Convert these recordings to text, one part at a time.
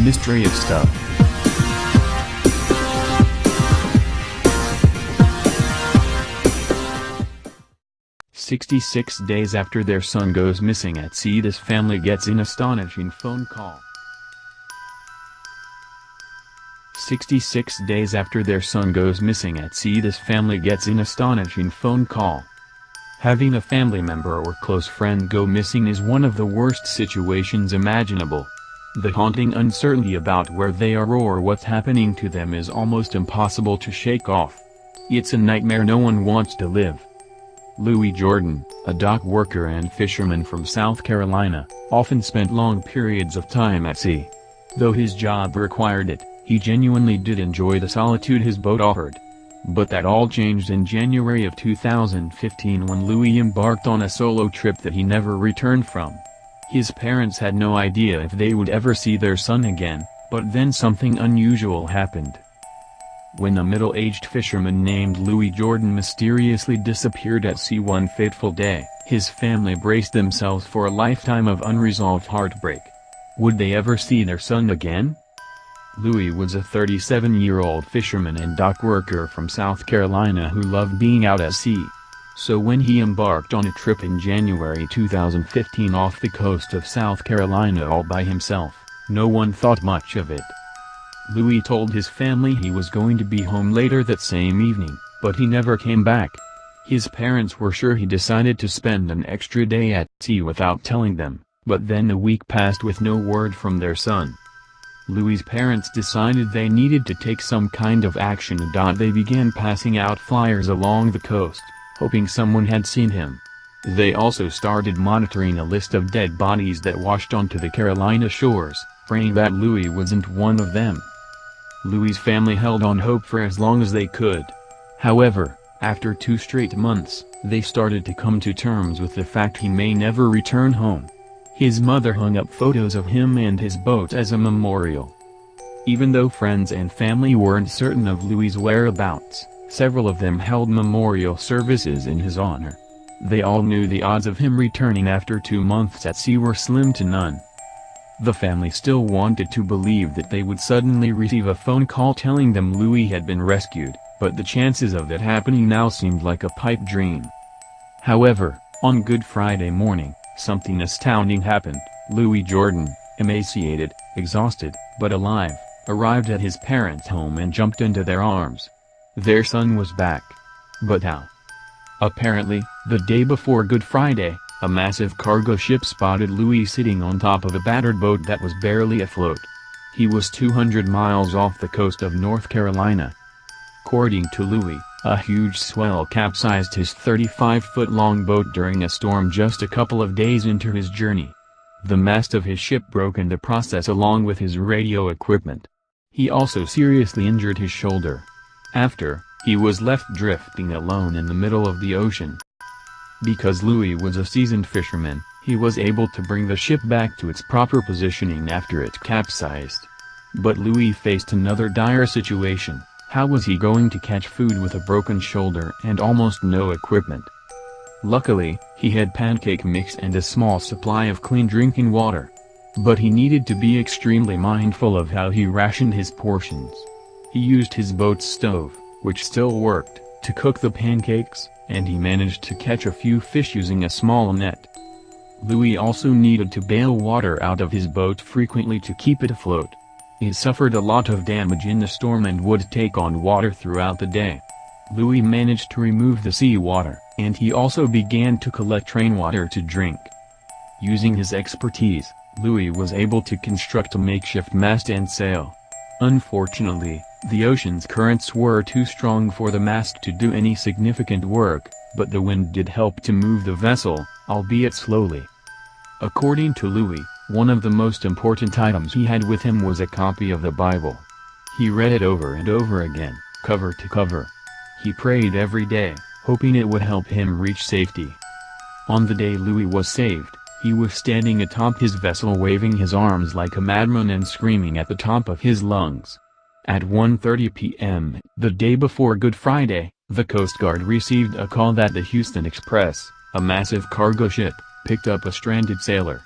Mystery of stuff. "66 days after their son goes missing at sea, this family gets an astonishing phone call. 66 days after their son goes missing at sea, this family gets an astonishing phone call. Having a family member or close friend go missing is one of the worst situations imaginable. The haunting uncertainty about where they are or what's happening to them is almost impossible to shake off. It's a nightmare no one wants to live." Louis Jordan, a dock worker and fisherman from South Carolina, often spent long periods of time at sea. Though his job required it, he genuinely did enjoy the solitude his boat offered. But that all changed in January of 2015 when Louis embarked on a solo trip that he never returned from. His parents had no idea if they would ever see their son again, but then something unusual happened. When a middle-aged fisherman named Louis Jordan mysteriously disappeared at sea one fateful day, his family braced themselves for a lifetime of unresolved heartbreak. Would they ever see their son again? Louis was a 37-year-old fisherman and dock worker from South Carolina who loved being out at sea. So when he embarked on a trip in January 2015 off the coast of South Carolina all by himself, no one thought much of it. Louis told his family he was going to be home later that same evening, but he never came back. His parents were sure he decided to spend an extra day at sea without telling them, but then a week passed with no word from their son. Louis's parents decided they needed to take some kind of action. They began passing out flyers along the coast, hoping someone had seen him. They also started monitoring a list of dead bodies that washed onto the Carolina shores, praying that Louis wasn't one of them. Louis's family held on hope for as long as they could. However, after 2 straight months, they started to come to terms with the fact he may never return home. His mother hung up photos of him and his boat as a memorial. Even though friends and family weren't certain of Louis's whereabouts, several of them held memorial services in his honor. They all knew the odds of him returning after 2 months at sea were slim to none. The family still wanted to believe that they would suddenly receive a phone call telling them Louis had been rescued, but the chances of that happening now seemed like a pipe dream. However, on Good Friday morning, something astounding happened. Louis Jordan, emaciated, exhausted, but alive, arrived at his parents' home and jumped into their arms. Their son was back. But how? Apparently, the day before Good Friday, a massive cargo ship spotted Louis sitting on top of a battered boat that was barely afloat. He was 200 miles off the coast of North Carolina. According to Louis, a huge swell capsized his 35-foot-long boat during a storm just a couple of days into his journey. The mast of his ship broke in the process along with his radio equipment. He also seriously injured his shoulder. After, he was left drifting alone in the middle of the ocean. Because Louis was a seasoned fisherman, he was able to bring the ship back to its proper positioning after it capsized. But Louis faced another dire situation. How was he going to catch food with a broken shoulder and almost no equipment? Luckily, he had pancake mix and a small supply of clean drinking water. But he needed to be extremely mindful of how he rationed his portions. He used his boat's stove, which still worked, to cook the pancakes, and he managed to catch a few fish using a small net. Louis also needed to bail water out of his boat frequently to keep it afloat. It suffered a lot of damage in the storm and would take on water throughout the day. Louis managed to remove the seawater, and he also began to collect rainwater to drink. Using his expertise, Louis was able to construct a makeshift mast and sail. Unfortunately, the ocean's currents were too strong for the mast to do any significant work, but the wind did help to move the vessel, albeit slowly. According to Louis, one of the most important items he had with him was a copy of the Bible. He read it over and over again, cover to cover. He prayed every day, hoping it would help him reach safety. On the day Louis was saved, he was standing atop his vessel waving his arms like a madman and screaming at the top of his lungs. At 1:30 p.m., the day before Good Friday, the Coast Guard received a call that the Houston Express, a massive cargo ship, picked up a stranded sailor.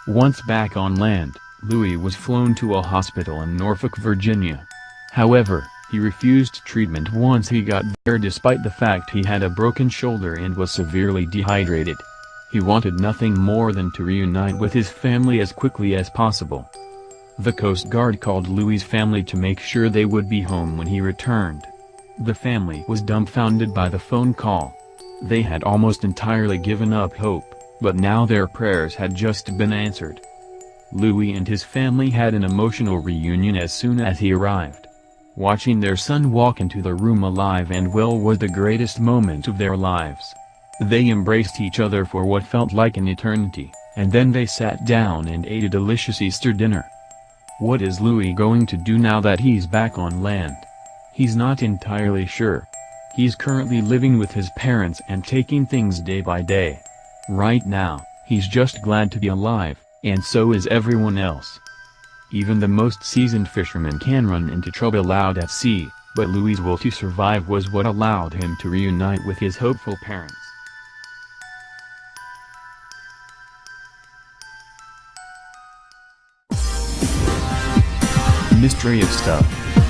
Once back on land, Louis was flown to a hospital in Norfolk, Virginia. However, he refused treatment once he got there despite the fact he had a broken shoulder and was severely dehydrated. He wanted nothing more than to reunite with his family as quickly as possible. The Coast Guard called Louis' family to make sure they would be home when he returned. The family was dumbfounded by the phone call. They had almost entirely given up hope, but now their prayers had just been answered. Louis and his family had an emotional reunion as soon as he arrived. Watching their son walk into the room alive and well was the greatest moment of their lives. They embraced each other for what felt like an eternity, and then they sat down and ate a delicious Easter dinner. What is Louis going to do now that he's back on land? He's not entirely sure. He's currently living with his parents and taking things day by day. Right now, he's just glad to be alive, and so is everyone else. Even the most seasoned fisherman can run into trouble out at sea, but Louis' will to survive was what allowed him to reunite with his hopeful parents. Mystery of Stuff.